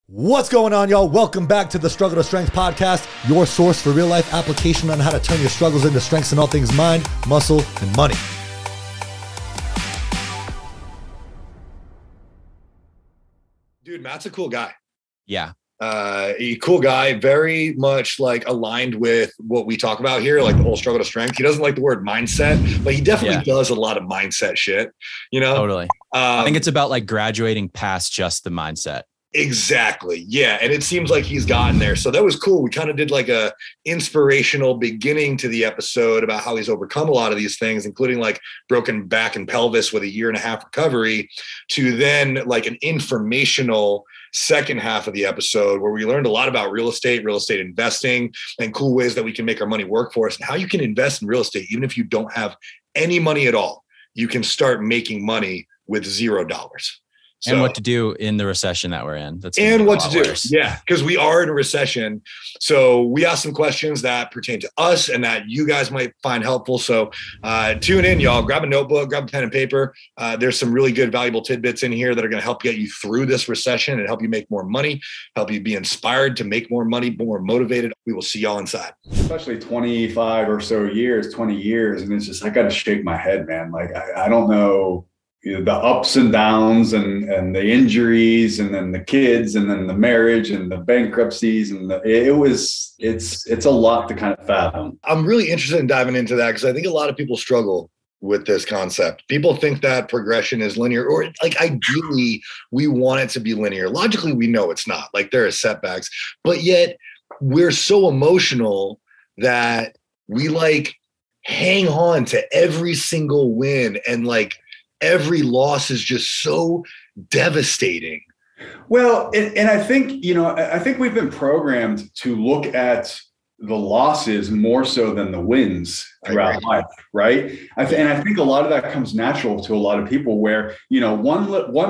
What's going on, y'all? Welcome back to the Struggle to Strength podcast, your source for real life application on how to turn your struggles into strengths in all things mind, muscle, and money. Dude, Matt's a cool guy. Yeah. A cool guy, very much like aligned with what we talk about here, like the whole struggle to strength. He doesn't like the word mindset, but he definitely does a lot of mindset shit, you know? Totally. I think it's about like graduating past just the mindset. Exactly. Yeah. And it seems like he's gotten there. So that was cool. We kind of did like a inspirational beginning to the episode about how he's overcome a lot of these things, including like broken back and pelvis with a 1.5-year recovery, to then like an informational second half of the episode where we learned a lot about real estate investing, and cool ways that we can make our money work for us, and how you can invest in real estate. Even if you don't have any money at all, you can start making money with $0. So, and what to do in the recession that we're in. And what to do. Worse. Yeah, because we are in a recession. So we asked some questions that pertain to us and that you guys might find helpful. So tune in, y'all. Grab a notebook, grab a pen and paper. There's some really good, valuable tidbits in here that are going to help get you through this recession and help you make more money, help you be inspired to make more money, more motivated. We will see y'all inside. Especially 25 or so years, 20 years. And it's just, I got to shake my head, man. Like, I don't know. You know, the ups and downs and the injuries and then the kids and then the marriage and the bankruptcies and it's a lot to kind of fathom. I'm really interested in diving into that because I think a lot of people struggle with this concept. People think that progression is linear, or like ideally we want it to be linear. Logically, we know it's not. Like there are setbacks, but yet we're so emotional that we like hang on to every single win, and like every loss is just so devastating. Well, and I think, I think we've been programmed to look at the losses more so than the wins throughout life, right? And I think a lot of that comes natural to a lot of people where,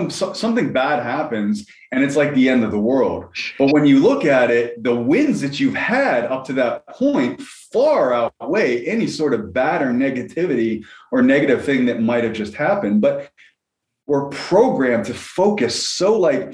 something bad happens and it's like the end of the world. But when you look at it, the wins that you've had up to that point far outweigh any sort of bad or negativity or negative thing that might have just happened. But we're programmed to focus so like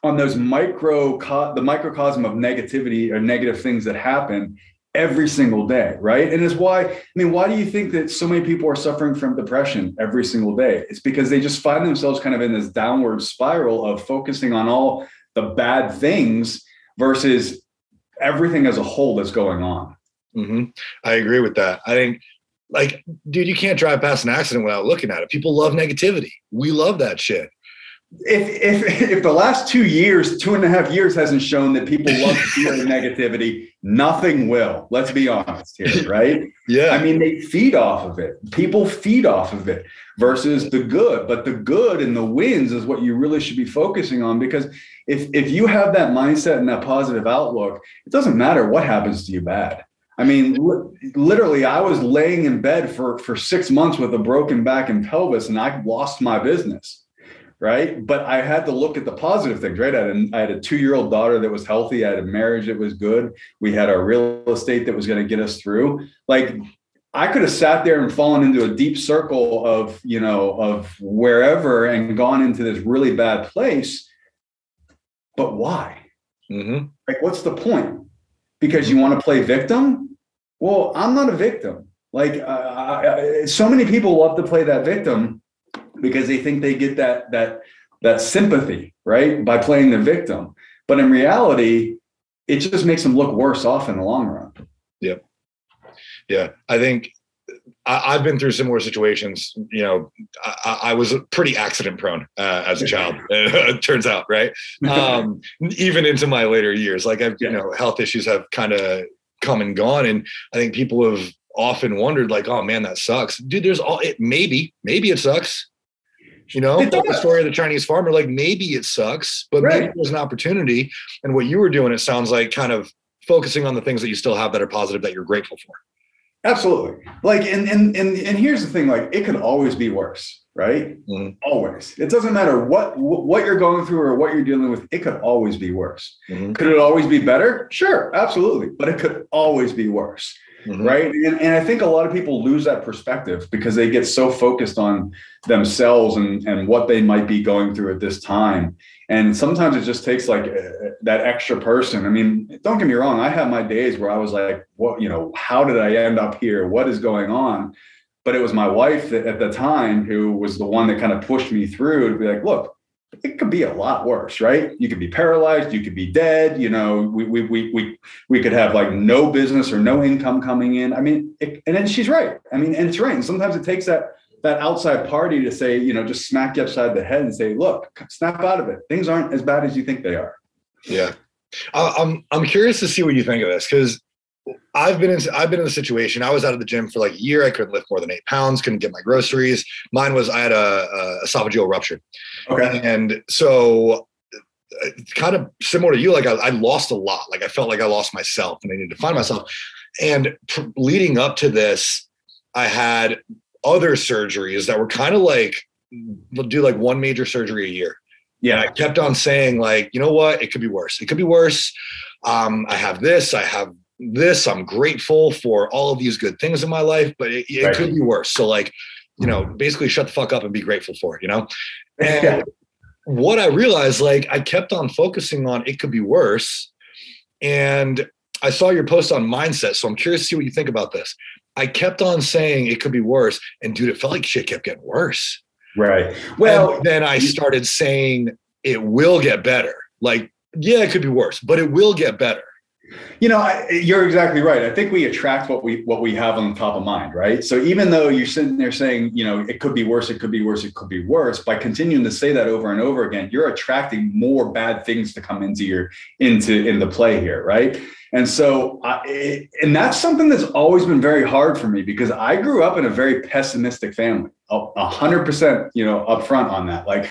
on those the microcosm of negativity or negative things that happen every single day, right? And it's why do you think that so many people are suffering from depression every single day? It's because they just find themselves kind of in this downward spiral of focusing on all the bad things versus everything as a whole that's going on. Mm-hmm. I agree with that. I think, like, dude, you can't drive past an accident without looking at it. People love negativity. We love that shit. If the last 2.5 years hasn't shown that people love feeling negativity, nothing will. Let's be honest here, right? Yeah. I mean, they feed off of it. People feed off of it versus the good. But the good and the wins is what you really should be focusing on, because if you have that mindset and that positive outlook, it doesn't matter what happens to you bad. I mean, literally, I was laying in bed for 6 months with a broken back and pelvis, and I lost my business. Right. But I had to look at the positive things, right? I had a 2-year-old daughter that was healthy. I had a marriage that was good. We had our real estate that was going to get us through. Like, I could have sat there and fallen into a deep circle of wherever and gone into this really bad place. But why? Mm-hmm. Like, what's the point? Because you want to play victim? Well, I'm not a victim. Like, so many people love to play that victim because they think they get that sympathy, right, by playing the victim. But in reality, it just makes them look worse off in the long run. Yep. Yeah. I think I've been through similar situations. I was pretty accident prone as a child, it turns out, right? Even into my later years, like health issues have kind of come and gone. And I think people have often wondered, like, oh man, that sucks. Dude, maybe it sucks. Like the story of the Chinese farmer, like maybe it sucks, but maybe there's an opportunity. And what you were doing, it sounds like, kind of focusing on the things that you still have that are positive, that you're grateful for. Absolutely. Like, and here's the thing, like, it could always be worse, right? Mm-hmm. Always. It doesn't matter what you're going through or what you're dealing with. It could always be worse. Mm-hmm. Could it always be better? Sure. Absolutely. But it could always be worse. right? And I think a lot of people lose that perspective because they get so focused on themselves and what they might be going through at this time. And sometimes it just takes like that extra person. I mean, don't get me wrong. I have my days where I was like, what, how did I end up here? What is going on? But it was my wife at the time who was the one that kind of pushed me through to be like, look, it could be a lot worse, right? You could be paralyzed, you could be dead, we could have like no business or no income coming in. I mean, and then she's right. I mean, and it's right. And sometimes it takes that outside party to say, just smack you upside the head and say, look, snap out of it. Things aren't as bad as you think they are. Yeah. I'm curious to see what you think of this, because I've been in the situation. I was out of the gym for like a year. I couldn't lift more than 8 pounds, couldn't get my groceries. Mine was, I had a esophageal rupture. Okay. And so kind of similar to you, like I lost a lot. Like I felt like I lost myself and I needed to find myself. And leading up to this, I had other surgeries that were kind of like, we'll do like one major surgery a year. Yeah. And I kept on saying like, you know what? It could be worse. It could be worse. I have this, I'm grateful for all of these good things in my life, but it could be worse. So like, basically shut the fuck up and be grateful for it, And what I realized, like I kept on focusing on it could be worse. And I saw your post on mindset. So I'm curious to see what you think about this. I kept on saying it could be worse. And dude, it felt like shit kept getting worse. Right. Well, and then I started saying it will get better. Like, yeah, it could be worse, but it will get better. You're exactly right. I think we attract what we have on the top of mind, right? So even though you're sitting there saying, it could be worse, it could be worse, it could be worse, by continuing to say that over and over again, you're attracting more bad things to come into the play here, right? And so, and that's something that's always been very hard for me because I grew up in a very pessimistic family, 100%, upfront on that. Like,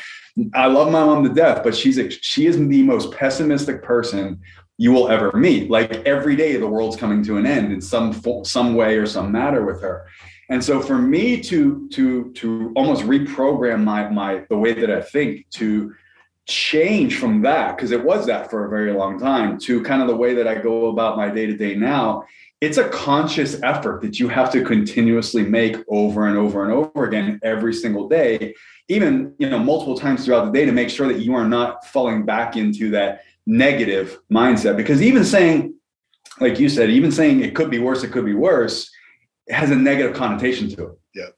I love my mom to death, but she is the most pessimistic person you will ever meet. Like every day, the world's coming to an end in some way or some matter with her. And so, for me to almost reprogram the way that I think to change from that, because it was that for a very long time, to kind of the way that I go about my day-to-day now, it's a conscious effort that you have to continuously make over and over and over again every single day, even multiple times throughout the day, to make sure that you are not falling back into that negative mindset. Because even saying, like you said, even saying it could be worse, it has a negative connotation to it.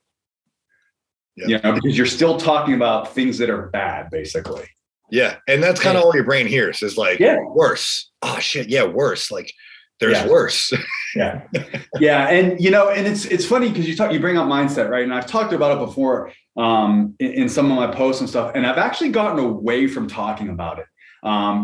Yeah. Because you're still talking about things that are bad, basically. Yeah. And that's kind of all your brain hears is like, worse. Oh shit. Yeah. Worse. Like there's worse. Yeah. Yeah. And, and it's funny because you bring up mindset, right? And I've talked about it before in some of my posts and stuff. And I've actually gotten away from talking about it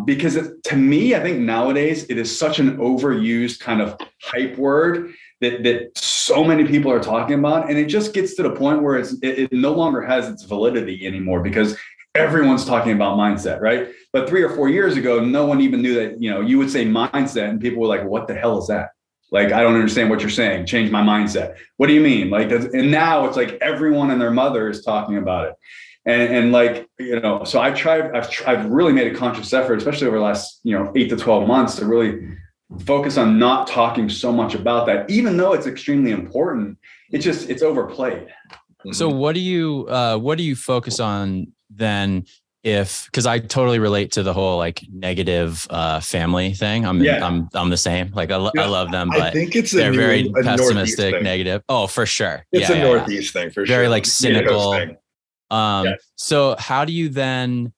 because to me, I think nowadays it is such an overused kind of hype word that so many people are talking about. And it just gets to the point where it no longer has its validity anymore because everyone's talking about mindset, right? But 3 or 4 years ago, no one even knew that, you would say mindset and people were like, what the hell is that? Like, I don't understand what you're saying. Change my mindset. What do you mean? Like, and now it's like everyone and their mother is talking about it. And like, so I've really made a conscious effort, especially over the last, 8 to 12 months to really focus on not talking so much about that, even though it's extremely important. It's overplayed. So what do you focus on then? Because I totally relate to the whole like negative family thing. I'm the same. Like I love them, but I think it's they're very pessimistic, negative. Oh, for sure. It's a Northeast thing for sure. Very like cynical. So how do you then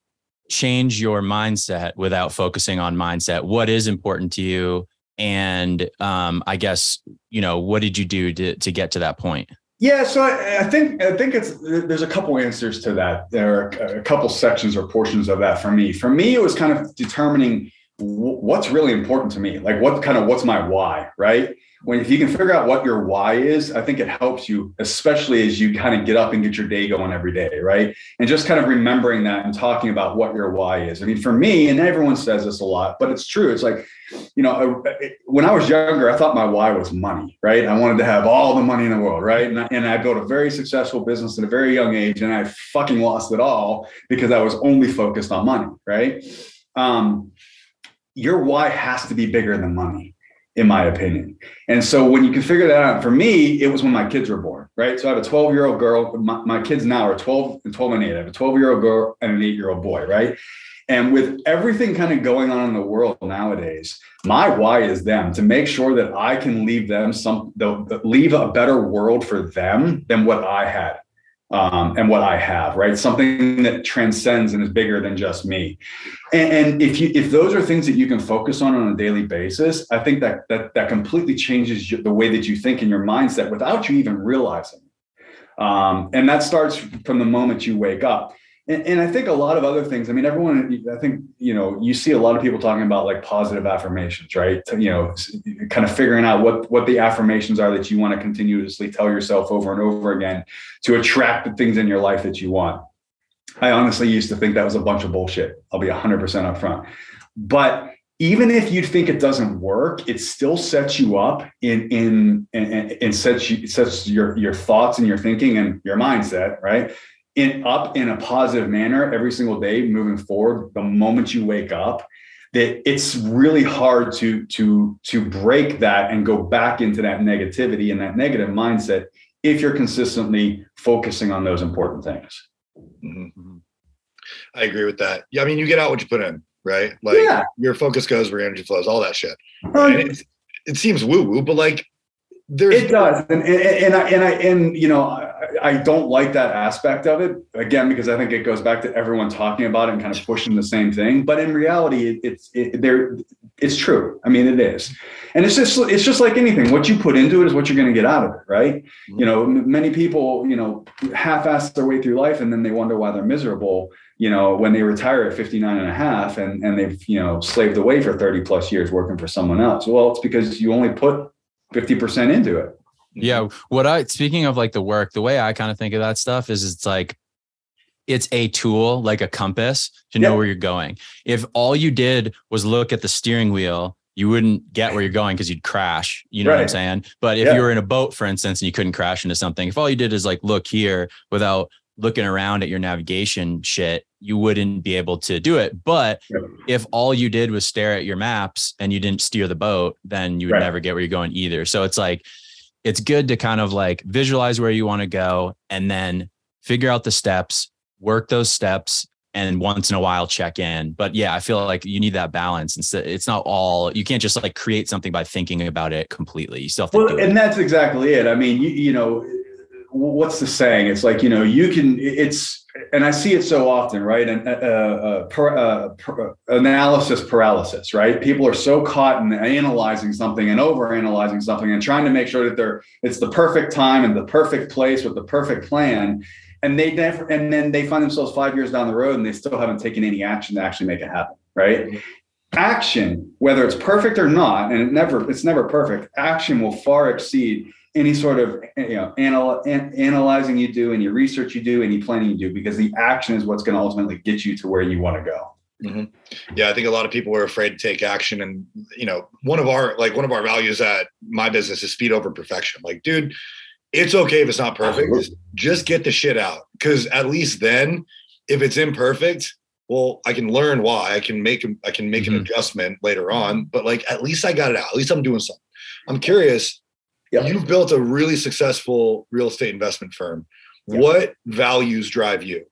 change your mindset without focusing on mindset? What is important to you? And I guess, what did you do to get to that point? Yeah, so I think there's a couple answers to that. There are a couple sections or portions of that for me. For me, it was kind of determining what's really important to me. Like what's my why, right? If you can figure out what your why is, I think it helps you, especially as you kind of get up and get your day going every day, right? And just kind of remembering that and talking about what your why is. I mean, for me, and everyone says this a lot, but it's true. It's like, when I was younger, I thought my why was money, right? I wanted to have all the money in the world, right? And I built a very successful business at a very young age, and I fucking lost it all because I was only focused on money, right? Your why has to be bigger than money. in my opinion. And so when you can figure that out, for me, it was when my kids were born, right? So I have a 12-year-old girl. My kids now are 12 and 8. I have a 12-year-old girl and an 8-year-old boy, right? And with everything kind of going on in the world nowadays, my why is them, to make sure that I can leave them leave a better world for them than what I had. And what I have, right? Something that transcends and is bigger than just me. And if those are things that you can focus on a daily basis, I think that completely changes the way that you think in your mindset without you even realizing. And that starts from the moment you wake up. And I think a lot of other things, I mean, I think, you see a lot of people talking about like positive affirmations, right? Kind of figuring out what the affirmations are that you want to continuously tell yourself over and over again to attract the things in your life that you want. I honestly used to think that was a bunch of bullshit. I'll be 100% upfront. But even if you think it doesn't work, it still sets you up and sets your thoughts and your thinking and your mindset, right? Up in a positive manner every single day moving forward. The moment you wake up, that it's really hard to break that and go back into that negativity and that negative mindset if you're consistently focusing on those important things. Mm-hmm. I agree with that. Yeah, I mean, you get out what you put in, right? Like your focus goes where your energy flows, all that shit. Right? It seems woo-woo, but like it does, I don't like that aspect of it, again, because I think it goes back to everyone talking about it and kind of pushing the same thing. But in reality, it's true. I mean, it is. And it's just like anything. What you put into it is what you're going to get out of it, right? Mm-hmm. Many people, half-ass their way through life and then they wonder why they're miserable, when they retire at 59 and a half and they've, slaved away for 30 plus years working for someone else. Well, it's because you only put 50% into it. Yeah. Speaking of like the work, the way I kind of think of that stuff is it's like, it's a tool, like a compass to know where you're going. If all you did was look at the steering wheel, you wouldn't get where you're going because you'd crash. You know what I'm saying? But if you were in a boat, for instance, and you couldn't crash into something, if all you did is like, look here without looking around at your navigation shit, you wouldn't be able to do it. But if all you did was stare at your maps and you didn't steer the boat, then you would never get where you're going either. So it's like, it's good to kind of like visualize where you want to go and then figure out the steps, work those steps, and once in a while check in. But yeah, I feel like you need that balance. It's not all, you can't just like create something by thinking about it completely. You still have to do it. And that's exactly it. I mean, what's the saying? It's like, and I see it so often, right? And analysis paralysis, right? People are so caught in analyzing something and overanalyzing something and trying to make sure that it's the perfect time and the perfect place with the perfect plan. And then they find themselves 5 years down the road and they still haven't taken any action to actually make it happen, right? Mm-hmm. Action, whether it's perfect or not, and it's never perfect, action will far exceed any sort of analyzing you do, any research you do, any planning you do, because the action is what's going to ultimately get you to where you want to go. Mm-hmm. Yeah, I think a lot of people are afraid to take action, and one of our values at my business is speed over perfection. Like, dude, it's okay if it's not perfect. Just get the shit out, because at least then, if it's imperfect, well, I can learn why. I can make an adjustment later on. But like, at least I got it out. At least I'm doing something. I'm curious. Yep. You've built a really successful real estate investment firm. Yep. What values drive you?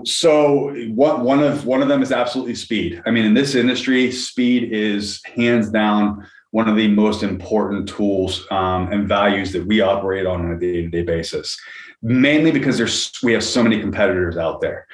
So one of them is absolutely speed. I mean, in this industry, speed is hands down one of the most important tools and values that we operate on a day-to-day basis. Mainly because we have so many competitors out there.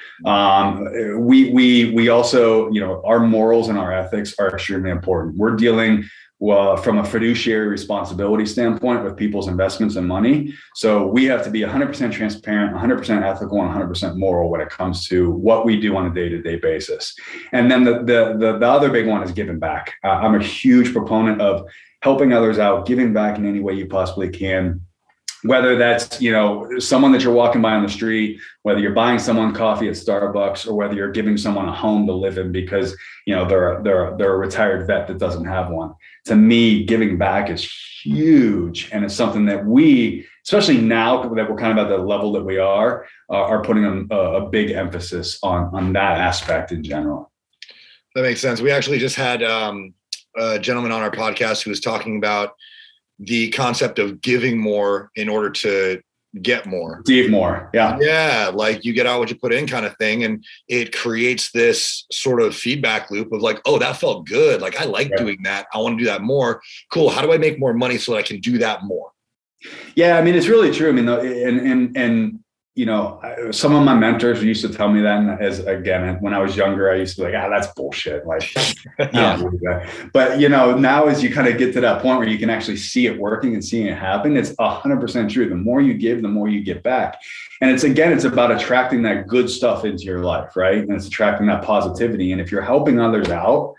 We also, our morals and our ethics are extremely important. We're dealing from a fiduciary responsibility standpoint with people's investments and money. So we have to be 100% transparent, 100% ethical, and 100% moral when it comes to what we do on a day-to-day basis. And then the other big one is giving back. I'm a huge proponent of helping others out, giving back in any way you possibly can. Whether that's, someone that you're walking by on the street, whether you're buying someone coffee at Starbucks, or whether you're giving someone a home to live in because, they're a retired vet that doesn't have one. To me, giving back is huge. And it's something that we, especially now that we're kind of at the level that we are putting a big emphasis on that aspect in general. That makes sense. We actually just had a gentleman on our podcast who was talking about the concept of giving more in order to get more. Receive more. Yeah. Yeah. Like you get out what you put in kind of thing. And it creates this sort of feedback loop of like, oh, that felt good. Like I like doing that. I want to do that more. Cool. How do I make more money so that I can do that more? Yeah. I mean, it's really true. I mean, and you know, some of my mentors used to tell me that, as again, when I was younger, I used to be like, that's bullshit. Like, but you know, now as you kind of get to that point where you can actually see it working and seeing it happen, it's 100% true. The more you give, the more you get back. And it's about attracting that good stuff into your life, right? And it's attracting that positivity. And if you're helping others out,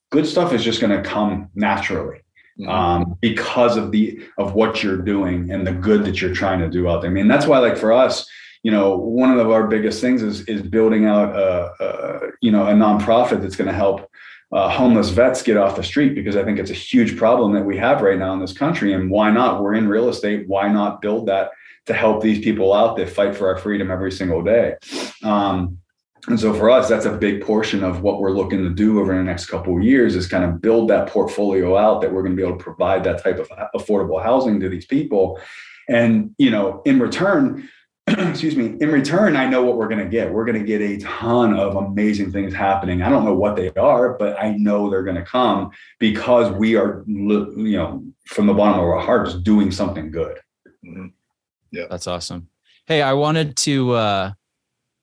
good stuff is just going to come naturally. Because of what you're doing and the good that you're trying to do out there. I mean, that's why, like for us, you know, one of our biggest things is building out a nonprofit that's going to help homeless vets get off the street, because I think it's a huge problem that we have right now in this country. And why not? We're in real estate. Why not build that to help these people out that fight for our freedom every single day? And so for us, that's a big portion of what we're looking to do over the next couple of years, is kind of build that portfolio out that we're going to be able to provide that type of affordable housing to these people. And, you know, in return, I know what we're going to get. We're going to get a ton of amazing things happening. I don't know what they are, but I know they're going to come because we are, you know, from the bottom of our hearts doing something good. Mm-hmm. Yeah. That's awesome. Hey, I wanted to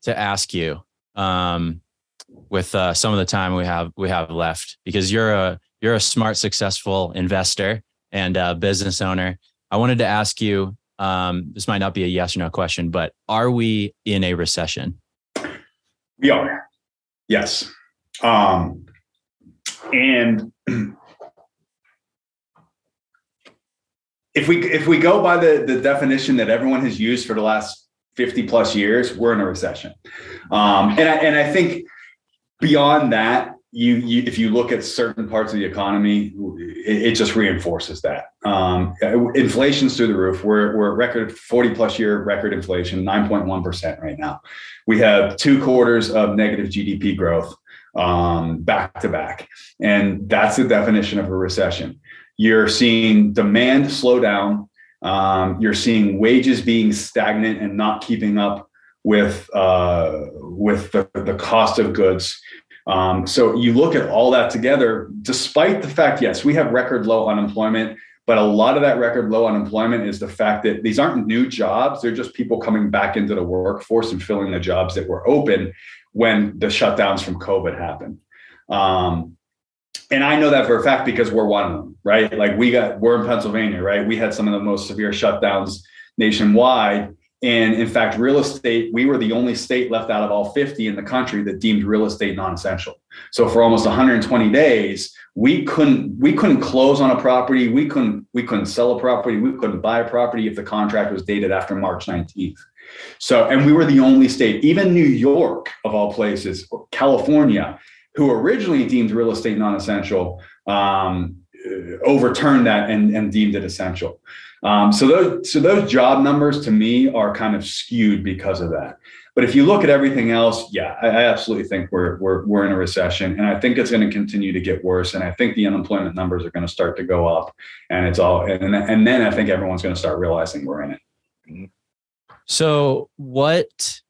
ask you, with some of the time we have left, because you're a smart, successful investor and business owner. I wanted to ask you, this might not be a yes or no question, but are we in a recession? We are. Yes. And if we go by the definition that everyone has used for the last 50 plus years, we're in a recession. And I think beyond that, if you look at certain parts of the economy, it just reinforces that. Inflation's through the roof. We're at record 40 plus year record inflation, 9.1% right now. We have 2 quarters of negative GDP growth, back to back. And that's the definition of a recession. You're seeing demand slow down. You're seeing wages being stagnant and not keeping up with the cost of goods. So you look at all that together, despite the fact, yes, we have record low unemployment, but a lot of that record low unemployment is the fact that these aren't new jobs. They're just people coming back into the workforce and filling the jobs that were open when the shutdowns from COVID happened. And I know that for a fact because we're one of them, right? Like we're in Pennsylvania, right? We had some of the most severe shutdowns nationwide. And in fact, real estate, we were the only state left out of all 50 in the country that deemed real estate non-essential. So for almost 120 days, we couldn't close on a property. We couldn't sell a property. We couldn't buy a property if the contract was dated after March 19th. So, and we were the only state, even New York of all places, California, who originally deemed real estate non-essential, overturned that and deemed it essential. So those job numbers to me are kind of skewed because of that. But if you look at everything else, yeah, I absolutely think we're in a recession, and I think it's going to continue to get worse. And I think the unemployment numbers are going to start to go up, and and then I think everyone's going to start realizing we're in it. So what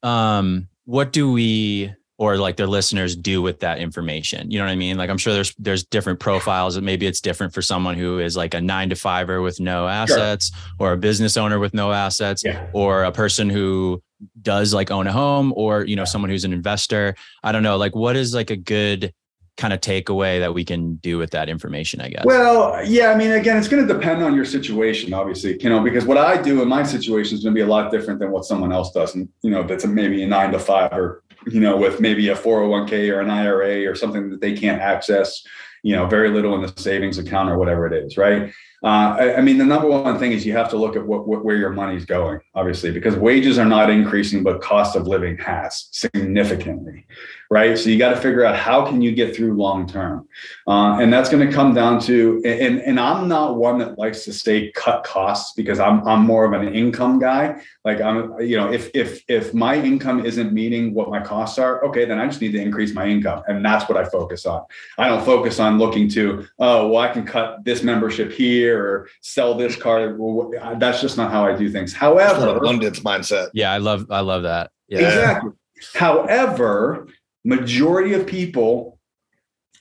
do we, or like the listeners, do with that information? You know what I mean? Like, I'm sure there's different profiles, and maybe it's different for someone who is like a 9-to-5er with no assets, or a business owner with no assets, or a person who does like own a home, or, you know, someone who's an investor. I don't know, like what is like a good kind of takeaway that we can do with that information, I guess? Well, yeah, I mean, again, it's going to depend on your situation, obviously, you know, because what I do in my situation is going to be a lot different than what someone else does. And, you know, that's maybe a 9-to-5, or, you know, with maybe a 401k or an IRA or something that they can't access, you know, very little in the savings account or whatever it is. Right. I mean, the number one thing is you have to look at where your money's going, obviously, because wages are not increasing, but cost of living has significantly, right? So you got to figure out how can you get through long term, and that's going to come down to. And I'm not one that likes to say cut costs, because I'm more of an income guy. Like if my income isn't meeting what my costs are, okay, then I just need to increase my income, and that's what I focus on. I don't focus on looking to, oh, well, I can cut this membership here or sell this car. Well, that's just not how I do things. However, abundance mindset. Yeah, I love that. Yeah. Exactly. However, majority of people,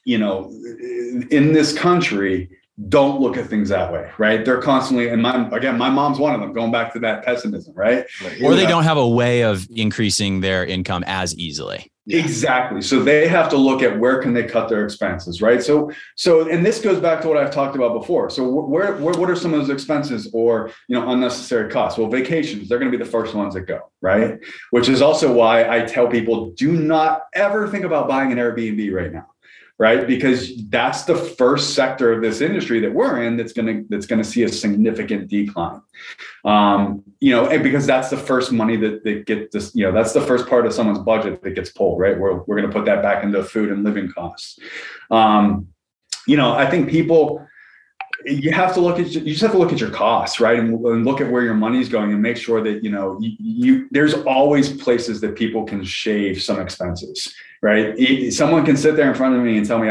in this country don't look at things that way, right? They're constantly, and my mom's one of them, going back to that pessimism, right? Or they don't have a way of increasing their income as easily. Exactly. So they have to look at where can they cut their expenses, right? So, and this goes back to what I've talked about before. So what are some of those expenses or, unnecessary costs? Well, vacations, they're going to be the first ones that go, right? Which is also why I tell people, do not ever think about buying an Airbnb right now, right? Because that's the first sector of this industry that we're in that's going to see a significant decline. And because that's the first money that gets this, that's the first part of someone's budget that gets pulled, right? We're going to put that back into food and living costs. I think people, you just have to look at your costs, right? And look at where your money's going and make sure that, there's always places that people can shave some expenses, right? Someone can sit there in front of me and tell me,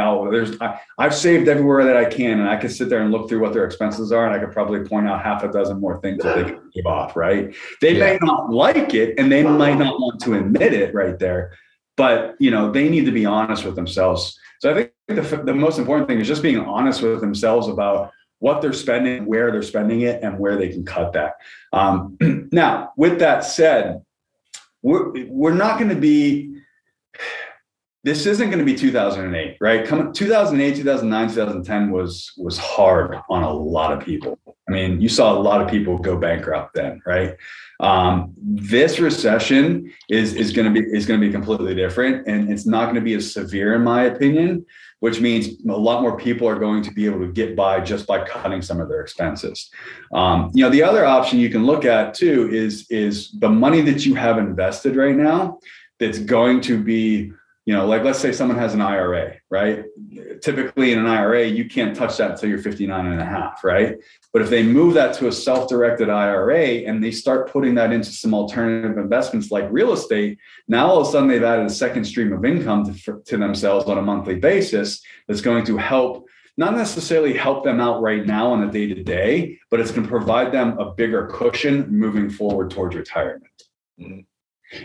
I've saved everywhere that I can. And I can sit there and look through what their expenses are. And I could probably point out half a dozen more things that they can give off, right? They may not like it and they might not want to admit it right there, but they need to be honest with themselves. So I think the most important thing is just being honest with themselves about what they're spending, where they're spending it, and where they can cut that. Now, with that said, we're not going to be, this isn't going to be 2008, right? 2008, 2009, 2010 was hard on a lot of people. I mean, you saw a lot of people go bankrupt then, right? This recession is going to be completely different, and it's not going to be as severe, in my opinion, which means a lot more people are going to be able to get by just by cutting some of their expenses. The other option you can look at too is the money that you have invested right now that's going to be, like let's say someone has an IRA, right? Typically in an IRA, you can't touch that until you're 59 and a half, right? But if they move that to a self-directed IRA and they start putting that into some alternative investments like real estate, now all of a sudden they've added a second stream of income to themselves on a monthly basis that's going to help, not necessarily help them out right now on a day-to-day, but it's going to provide them a bigger cushion moving forward towards retirement. Mm-hmm.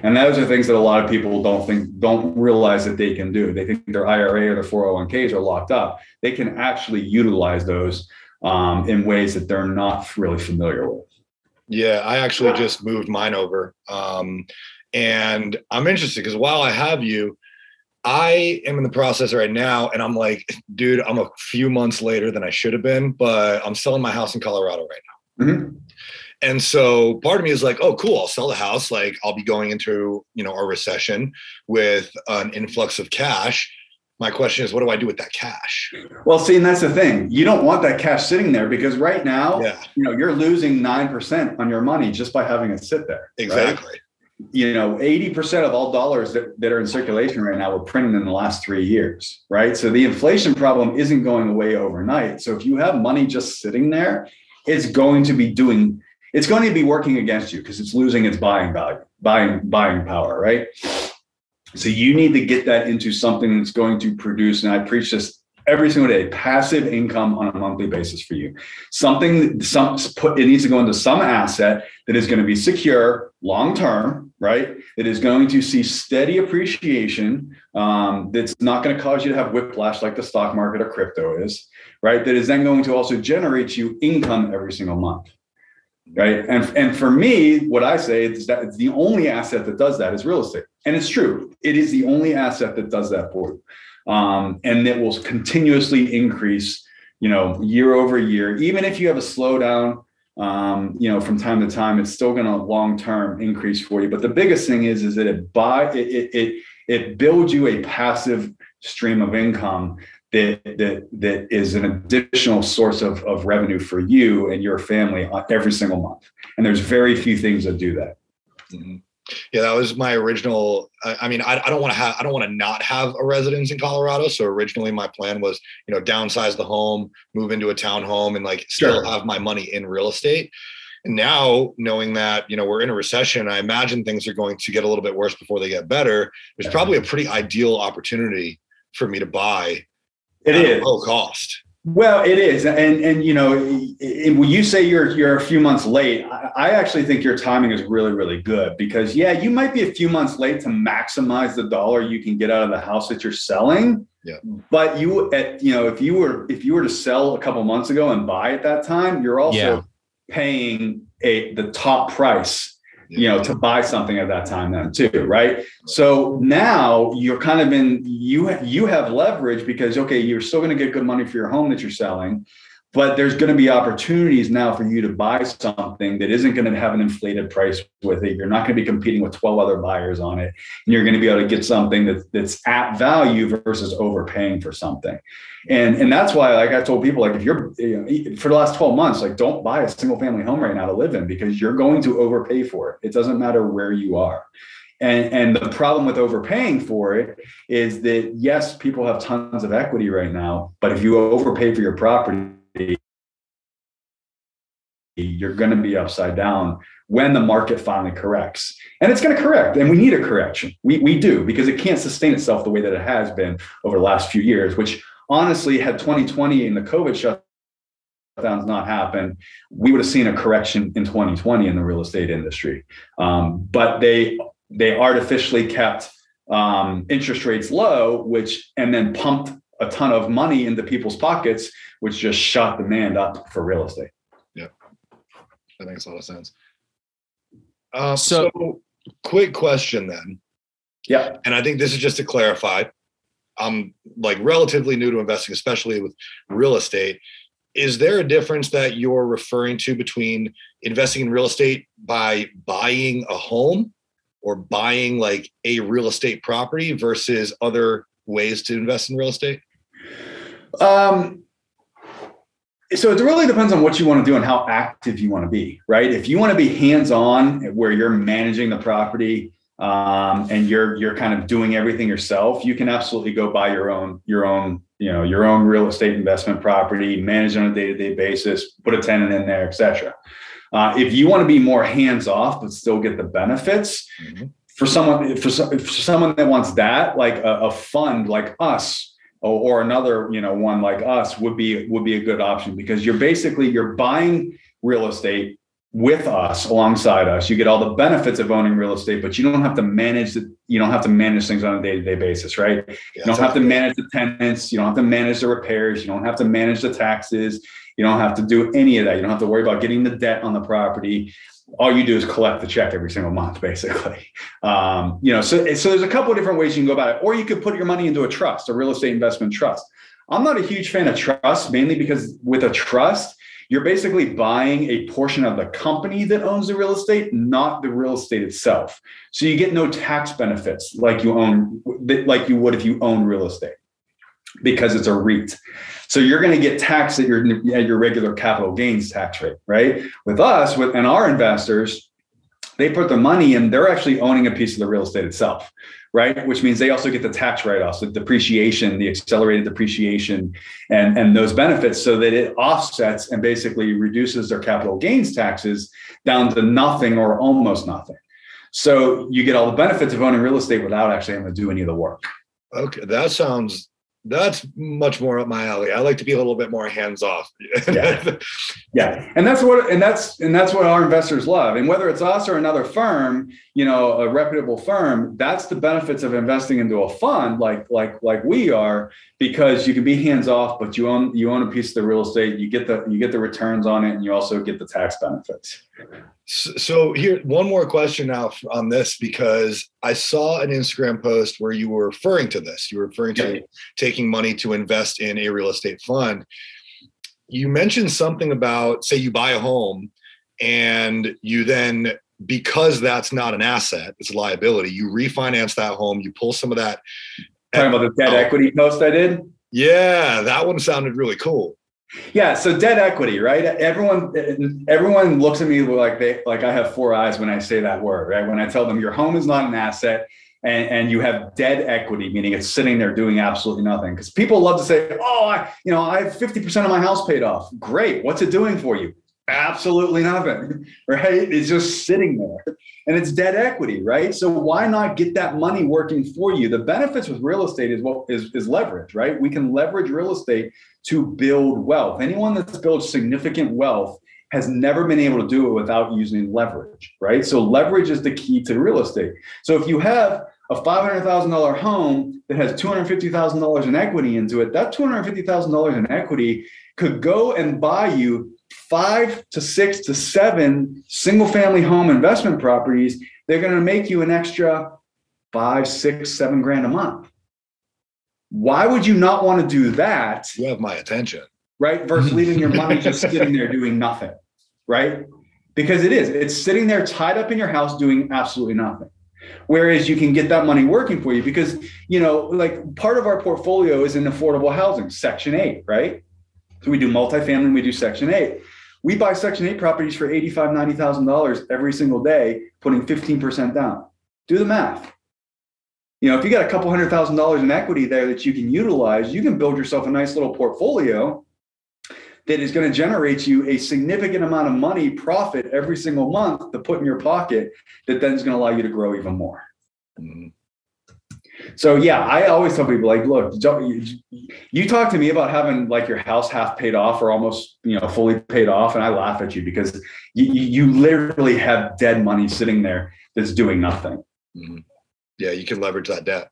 And those are things that a lot of people don't realize that they can do. They think their IRA or their 401ks are locked up. They can actually utilize those in ways that they're not really familiar with. Yeah, I actually just moved mine over. And I'm interested because while I have you, I am in the process right now. And I'm like, dude, I'm a few months later than I should have been, but I'm selling my house in Colorado right now. Mm-hmm. And so part of me is like, oh, cool, I'll sell the house. Like I'll be going into, a recession with an influx of cash. My question is, what do I do with that cash? Well, see, and that's the thing. You don't want that cash sitting there because right now, you're losing 9% on your money just by having it sit there. Exactly. Right? 80% of all dollars that are in circulation right now were printed in the last 3 years, right? So the inflation problem isn't going away overnight. So if you have money just sitting there, it's going to be working against you because it's losing its buying value, buying power, right? So you need to get that into something that's going to produce, and I preach this every single day, passive income on a monthly basis for you. It needs to go into some asset that is going to be secure, long-term, right? That is going to see steady appreciation. That's not going to cause you to have whiplash like the stock market or crypto is, right? That is then going to also generate you income every single month. Right. And for me, what I say is that it's the only asset that does that is real estate. And it's true. It is the only asset that does that for you. And it will continuously increase, year over year. Even if you have a slowdown, from time to time, it's still going to long-term increase for you. But the biggest thing is that it builds you a passive stream of income that is an additional source of revenue for you and your family every single month. And there's very few things that do that. Mm-hmm. Yeah, that was my original. I mean, I don't want to not have a residence in Colorado. So originally my plan was, downsize the home, move into a townhome, and like still have my money in real estate. And now knowing that, we're in a recession, I imagine things are going to get a little bit worse before they get better. There's probably a pretty ideal opportunity for me to buy at a low cost. Well, it is. And when you say you're a few months late, I actually think your timing is really, really good because you might be a few months late to maximize the dollar you can get out of the house that you're selling. Yeah. But if you were to sell a couple months ago and buy at that time, you're also paying the top price, to buy something at that time then too, right? So now you're kind of you have leverage because, you're still going to get good money for your home that you're selling, but there's going to be opportunities now for you to buy something that isn't going to have an inflated price with it. You're not going to be competing with 12 other buyers on it. And you're going to be able to get something that's at value versus overpaying for something. And that's why, like I told people, like if you're for the last 12 months, like don't buy a single family home right now to live in because you're going to overpay for it. It doesn't matter where you are. And the problem with overpaying for it is that, yes, people have tons of equity right now, but if you overpay for your property, you're going to be upside down when the market finally corrects. And it's going to correct. And we need a correction. We do, because it can't sustain itself the way that it has been over the last few years, which honestly, had 2020 and the COVID shutdowns not happened, we would have seen a correction in 2020 in the real estate industry. But they artificially kept interest rates low, and then pumped a ton of money into people's pockets, which just shot demand up for real estate. Yeah, that makes a lot of sense. So quick question then. Yeah. And I think this is just to clarify. I'm like relatively new to investing, especially with real estate. Is there a difference that you're referring to between investing in real estate by buying a home or buying like a real estate property versus other ways to invest in real estate? So it really depends on what you want to do and how active you want to be, right? If you want to be hands-on where you're managing the property, and you're kind of doing everything yourself, you can absolutely go buy your own real estate investment property, manage on a day-to-day basis, put a tenant in there, etc. If you want to be more hands-off but still get the benefits, for someone that wants that, like a fund like us or another one like us would be a good option, because you're buying real estate with us, alongside us. You get all the benefits of owning real estate, but you don't have to manage things on a day-to-day basis, right? You don't have to manage the tenants. You don't have to manage the repairs. You don't have to manage the taxes. You don't have to do any of that. You don't have to worry about getting the debt on the property. All you do is collect the check every single month, basically. So there's a couple of different ways you can go about it. Or you could put your money into a trust, a real estate investment trust. I'm not a huge fan of trusts, mainly because with a trust, you're basically buying a portion of the company that owns the real estate, not the real estate itself. So you get no tax benefits like you would if you own real estate, because it's a REIT. So you're going to get taxed at your regular capital gains tax rate, right? With us, and our investors, they put their money in, they're actually owning a piece of the real estate itself, right? Which means they also get the tax write-offs, the depreciation, the accelerated depreciation, and those benefits, so that it offsets and basically reduces their capital gains taxes down to nothing or almost nothing. So you get all the benefits of owning real estate without actually having to do any of the work. Okay, that's much more up my alley. I like to be a little bit more hands off. Yeah. And that's what our investors love. And whether it's us or another firm, a reputable firm, that's the benefits of investing into a fund like we are, because you can be hands off, but you own a piece of the real estate, you get the returns on it, and you also get the tax benefits. So here, one more question now on this, because I saw an Instagram post where you were referring to this. You were referring to taking money to invest in a real estate fund. You mentioned something about, say you buy a home and you then, because that's not an asset, it's a liability, you refinance that home, you pull some of that Talking about the debt equity post I did? Yeah, that one sounded really cool. Yeah, so debt equity, right? Everyone looks at me like I have four eyes when I say that word, right? When I tell them your home is not an asset and you have debt equity, meaning it's sitting there doing absolutely nothing. Because people love to say, oh, I have 50% of my house paid off. Great. What's it doing for you? Absolutely nothing, right? It's just sitting there. And it's debt equity, right? So why not get that money working for you? The benefits with real estate is leverage, right? We can leverage real estate to build wealth. Anyone that's built significant wealth has never been able to do it without using leverage, right? So leverage is the key to real estate. So if you have a $500,000 home that has $250,000 in equity into it, that $250,000 in equity could go and buy you 5 to 6 to 7 single family home investment properties. They're going to make you an extra 5, 6, 7 grand a month. Why would you not want to do that? You have my attention. Right? Versus leaving your money just sitting there doing nothing. Right? Because it's sitting there tied up in your house doing absolutely nothing. Whereas you can get that money working for you because, like part of our portfolio is in affordable housing, Section 8, right? So we do multifamily, we do Section 8. We buy Section 8 properties for $85,000, $90,000 every single day, putting 15% down. Do the math. If you got a couple $100,000 in equity there that you can utilize, you can build yourself a nice little portfolio that is going to generate you a significant amount of money profit every single month to put in your pocket that then is going to allow you to grow even more. Mm-hmm. So yeah, I always tell people like, look, you talk to me about having like your house half paid off or almost, fully paid off. And I laugh at you because you literally have dead money sitting there that's doing nothing. Mm-hmm. Yeah. You can leverage that debt.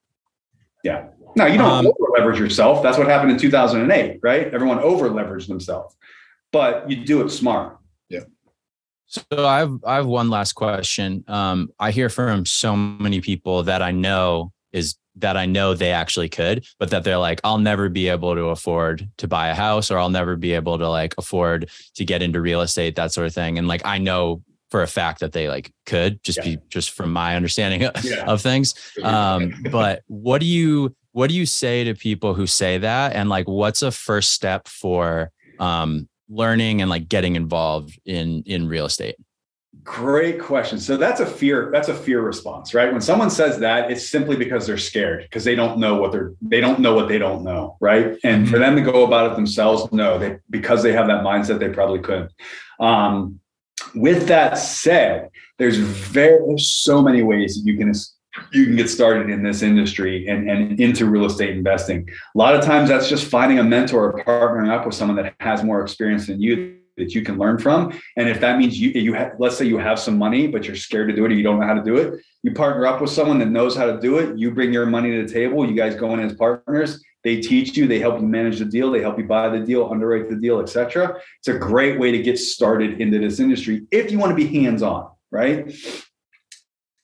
Yeah. No, you don't over leverage yourself. That's what happened in 2008, right? Everyone over leveraged themselves, but you do it smart. Yeah. So I have one last question. I hear from so many people that I know they actually could, but that they're like, I'll never be able to afford to buy a house, or I'll never be able to like afford to get into real estate, that sort of thing. And like, I know for a fact that they like could just from my understanding of things. But what do you say to people who say that? And like, what's a first step for learning and like getting involved in real estate? Great question. So that's a fear response, right? When someone says that, it's simply because they're scared because they don't know what they don't know, right? And for them to go about it themselves, no, because they have that mindset, they probably couldn't. With that said, there's so many ways that you can get started in this industry and into real estate investing. A lot of times that's just finding a mentor or partnering up with someone that has more experience than you that you can learn from. And if that means let's say you have some money, but you're scared to do it or you don't know how to do it, you partner up with someone that knows how to do it. You bring your money to the table. You guys go in as partners. They teach you, they help you manage the deal. They help you buy the deal, underwrite the deal, etc. It's a great way to get started into this industry if you want to be hands-on, right?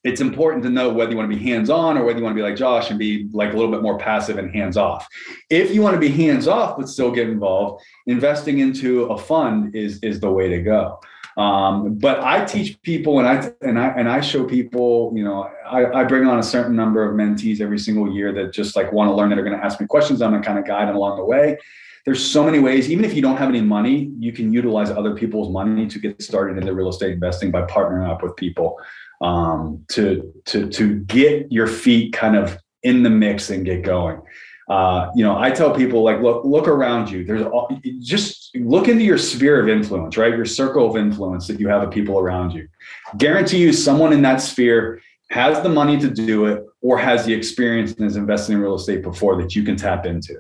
It's important to know whether you want to be hands-on or whether you want to be like Josh and be like a little bit more passive and hands-off. If you want to be hands-off but still get involved, investing into a fund is the way to go. But I teach people and I show people, I bring on a certain number of mentees every single year that just like want to learn, that are going to ask me questions. I'm going to kind of guide them along the way. There's so many ways, even if you don't have any money, you can utilize other people's money to get started into real estate investing by partnering up with people. To get your feet kind of in the mix and get going. I tell people like, look around you. Just look into your sphere of influence, right? Your circle of influence that you have of people around you. Guarantee you someone in that sphere has the money to do it or has the experience and has invested in real estate before that you can tap into.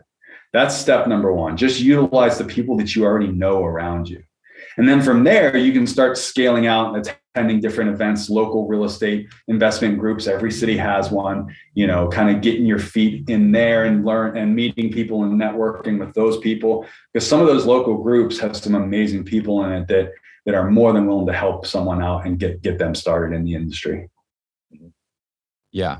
That's step number one. Just utilize the people that you already know around you. And then from there, you can start scaling out and attending different events, local real estate investment groups. Every city has one, kind of getting your feet in there and learn and meeting people and networking with those people. Because some of those local groups have some amazing people in it that are more than willing to help someone out and get them started in the industry. Yeah.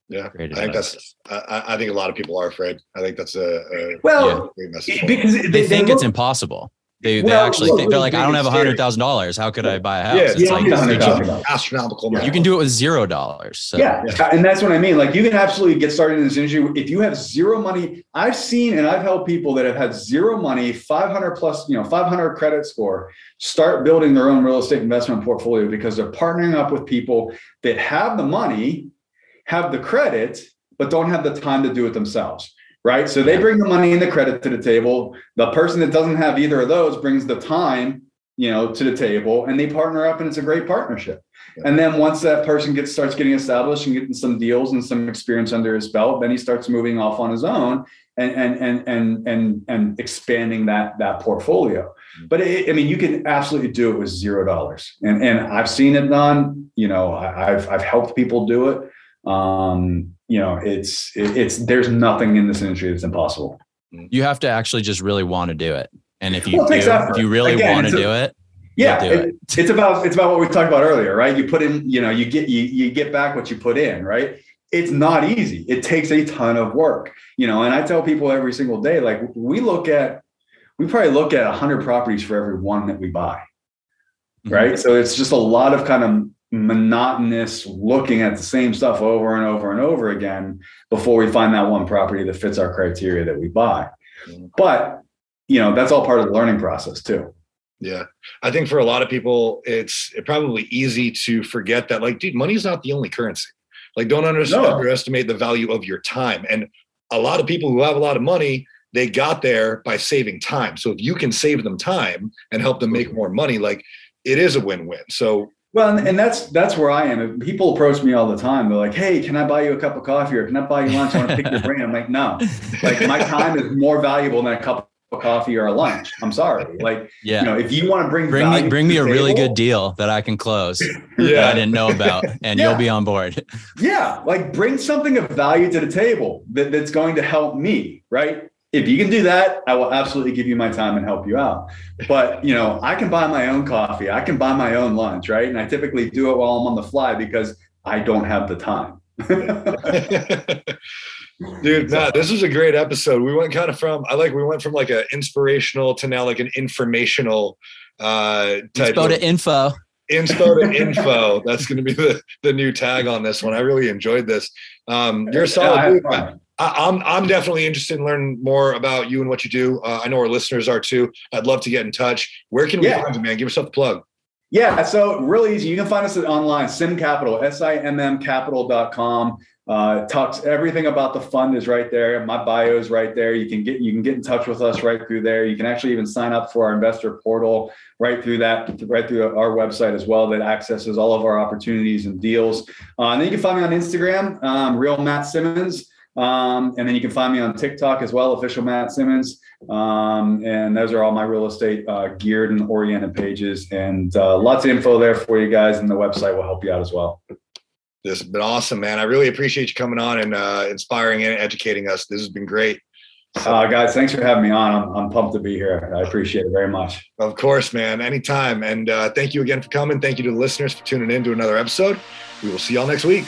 Yeah, I think a lot of people are afraid. I think that's a great message. Because they think it's impossible. They're like, I don't have $100,000. How could I buy a house? Yeah, it's like astronomical. You can do it with $0. So. Yeah. And that's what I mean. Like, you can absolutely get started in this industry. If you have zero money, I've seen and I've helped people that have had zero money, 500 plus, 500 credit score, start building their own real estate investment portfolio because they're partnering up with people that have the money, have the credit, but don't have the time to do it themselves. Right. So they bring the money and the credit to the table. The person that doesn't have either of those brings the time, to the table, and they partner up, and it's a great partnership. Yeah. And then once that person starts getting established and getting some deals and some experience under his belt, then he starts moving off on his own and expanding that portfolio. But you can absolutely do it with $0. And I've seen it done. I've helped people do it. There's nothing in this industry that's impossible. You have to actually just really want to do it. And if you really want to do it, it's about what we talked about earlier, right? You put in, you get back what you put in, right? It's not easy. It takes a ton of work, and I tell people every single day, like, we probably look at 100 properties for every one that we buy. Right. So it's just a lot of kind of monotonous looking at the same stuff over and over and over again before we find that one property that fits our criteria that we buy. But, that's all part of the learning process too. Yeah. I think for a lot of people, it's probably easy to forget that, like, dude, money is not the only currency. Like, don't underestimate the value of your time. And a lot of people who have a lot of money, they got there by saving time. So if you can save them time and help them make more money, like, it is a win-win. So, well, and that's where I am. People approach me all the time. They're like, "Hey, can I buy you a cup of coffee, or can I buy you lunch? I want to pick your brain." I'm like, "No, like, my time is more valuable than a cup of coffee or a lunch. I'm sorry. Like, if you want to bring me a really good deal that I can close that I didn't know about, and you'll be on board." Yeah, like, bring something of value to the table that's going to help me, right? If you can do that, I will absolutely give you my time and help you out. But, I can buy my own coffee. I can buy my own lunch, right? And I typically do it while I'm on the fly because I don't have the time. Dude, Matt, this was a great episode. We went from like an inspirational to now like an informational type Inspo to info. Inspo to info. That's going to be the new tag on this one. I really enjoyed this. You're a solid dude, man. I'm definitely interested in learning more about you and what you do. I know our listeners are too. I'd love to get in touch. Where can we find you, man? Give yourself a plug. Yeah, so really easy. You can find us online, SIMM Capital, SIMMcapital.com. Talks everything about the fund is right there. My bio is right there. You can get in touch with us right through there. You can actually even sign up for our investor portal right through our website as well, that accesses all of our opportunities and deals. And then you can find me on Instagram, Real Matt Simmons. And then you can find me on TikTok as well, Official Matt Simmons. And those are all my real estate geared and oriented pages, and lots of info there for you guys. And the website will help you out as well. This has been awesome, man. I really appreciate you coming on and inspiring and educating us. This has been great. Guys, thanks for having me on. I'm pumped to be here. I appreciate it very much. Of course, man. Anytime. And thank you again for coming. Thank you to the listeners for tuning in to another episode. We will see y'all next week.